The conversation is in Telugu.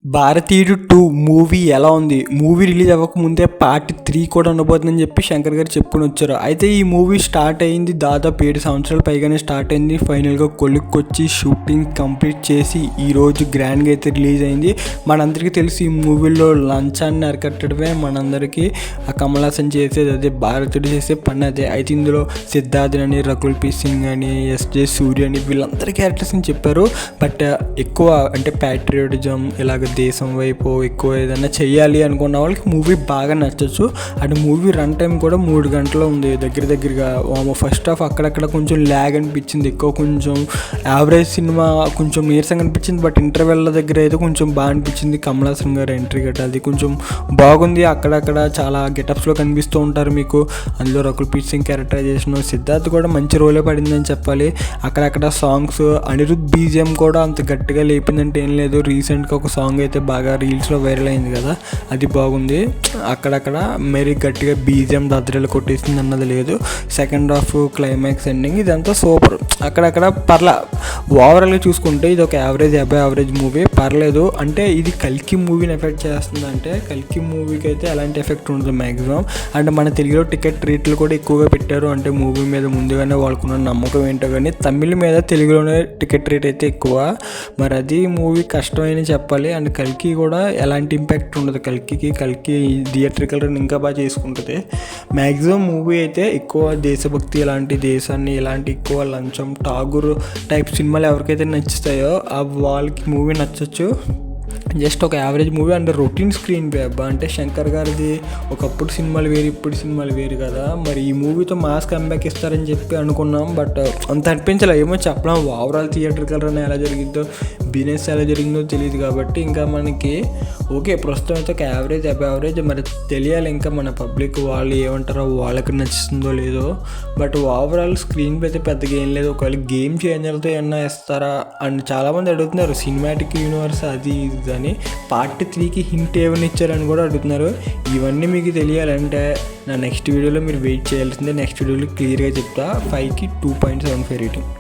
భారతీయుడు 2 మూవీ ఎలా ఉంది? మూవీ రిలీజ్ అవ్వకముందే పార్ట్ 3 కూడా ఉండబోతుందని చెప్పి శంకర్ గారు చెప్పుకొని వచ్చారు. అయితే ఈ మూవీ స్టార్ట్ అయింది దాదాపు 7 సంవత్సరాలు పైగానే స్టార్ట్ అయింది. ఫైనల్గా కొలుక్కొచ్చి షూటింగ్ కంప్లీట్ చేసి ఈరోజు గ్రాండ్గా అయితే రిలీజ్ అయింది. మనందరికీ తెలిసి ఈ మూవీలో లంచాన్ని అరికట్టడమే మనందరికీ ఆ కమల్ హాసన్ చేసేది అదే, భారతీయుడు చేసే పని అదే. అయితే ఇందులో సిద్ధార్థ్ అని, రకుల్ ప్రీత్ సింగ్ అని, ఎస్జే సూర్య అని వీళ్ళందరి క్యారెక్టర్స్ని చెప్పారు. బట్ ఎక్కువ అంటే ప్యాట్రియోటిజం ఇలాగ దేశం వైపు ఎక్కువ ఏదైనా చెయ్యాలి అనుకున్న వాళ్ళకి మూవీ బాగా నచ్చచ్చు. అండ్ మూవీ రన్ టైం కూడా 3 గంటలు ఉంది దగ్గరగా. ఫస్ట్ హాఫ్ అక్కడక్కడ కొంచెం ల్యాగ్ అనిపించింది, ఎక్కువ కొంచెం యావరేజ్ సినిమా కొంచెం నీరసంగా అనిపించింది. బట్ ఇంటర్వెల్ దగ్గర అయితే కొంచెం బాగా అనిపించింది. కమల్ హాసన్ గారు ఎంట్రీ గట్ట అది కొంచెం బాగుంది. అక్కడక్కడ చాలా గెటప్స్లో కనిపిస్తూ ఉంటారు మీకు. అందులో రకుల్ ప్రీత్ సింగ్ క్యారెక్టరైజేషన్, సిద్ధార్థ్ కూడా మంచి రోలే పడిందని చెప్పాలి. అక్కడక్కడ సాంగ్స్, అనిరుద్ బీజిఎం కూడా అంత గట్టిగా లేపిందంటే ఏం లేదు. రీసెంట్గా ఒక సాంగ్ అయితే బాగా రీల్స్లో వైరల్ అయింది కదా, అది బాగుంది. అక్కడక్కడ మరీ గట్టిగా బీజిఎం దద్దరిల్లు కొట్టేసింది అన్నది లేదు. సెకండ్ హాఫ్ క్లైమాక్స్ ఎండింగ్ ఇదంతా సూపర్. అక్కడక్కడ ఓవరాల్గా చూసుకుంటే ఇది ఒక యావరేజ్ మూవీ, పర్లేదు. అంటే ఇది కల్కి మూవీని ఎఫెక్ట్ చేస్తుంది అంటే కల్కి మూవీకి అయితే ఎలాంటి ఎఫెక్ట్ ఉండదు మ్యాక్సిమం. అండ్ మన తెలుగులో టికెట్ రేట్లు కూడా ఎక్కువగా పెట్టారు. అంటే మూవీ మీద ముందుగానే వాళ్ళకున్న నమ్మకం ఏంటో కానీ తమిళ మీద తెలుగులోనే టికెట్ రేట్ అయితే ఎక్కువ. మరి అది మూవీ కష్టమని చెప్పాలి. అండ్ కల్కి కూడా ఎలాంటి ఇంపాక్ట్ ఉండదు. కల్కి థియేట్రికల్ రన్ ఇంకా బాగా చేసుకుంటుంది. మ్యాక్సిమం మూవీ అయితే ఎక్కువ దేశభక్తి, ఇలాంటి దేశాన్ని ఇలాంటి ఎక్కువ లంచం ఠాగూర్ టైప్ సినిమాలు ఎవరికైతే నచ్చుతాయో వాళ్ళకి మూవీ నచ్చచ్చు. జస్ట్ ఒక average movie and routine screen play అబ్బా. అంటే శంకర్ గారిది ఒకప్పుడు సినిమాలు వేరు, ఇప్పుడు సినిమాలు వేరు కదా. మరి ఈ మూవీతో మాస్ కంబ్యాక్ ఇస్తారని చెప్పి అనుకున్నాం. బట్ అంత అనిపించలే, ఏమో చెప్పలేం. ఓవరాల్ థియేటర్కల్ రన్ ఎలా జరిగిందో, బిజినెస్ ఎలా జరిగిందో తెలియదు కాబట్టి ఇంకా మనకి ఓకే. ప్రస్తుతం అయితే ఒక యావరేజ్. మరి తెలియాలి ఇంకా మన పబ్లిక్ వాళ్ళు ఏమంటారో, వాళ్ళకి నచ్చుతుందో లేదో. బట్ ఓవరాల్ స్క్రీన్ ప్లే అయితే పెద్దగా ఏం లేదు. ఒకవేళ గేమ్ చేంజర్తో ఏమన్నా ఇస్తారా అండ్ చాలామంది అడుగుతున్నారు. సినిమాటిక్ యూనివర్స్ అది అని పార్ట్ 3కి హింట్ ఏమని ఇచ్చారని కూడా అడుగుతున్నారు. ఇవన్నీ మీకు తెలియాలంటే నా నెక్స్ట్ వీడియోలో మీరు వెయిట్ చేయాల్సిందే. నెక్స్ట్ వీడియోలో క్లియర్గా చెప్తా. 5కి 2.75 రేటింగ్.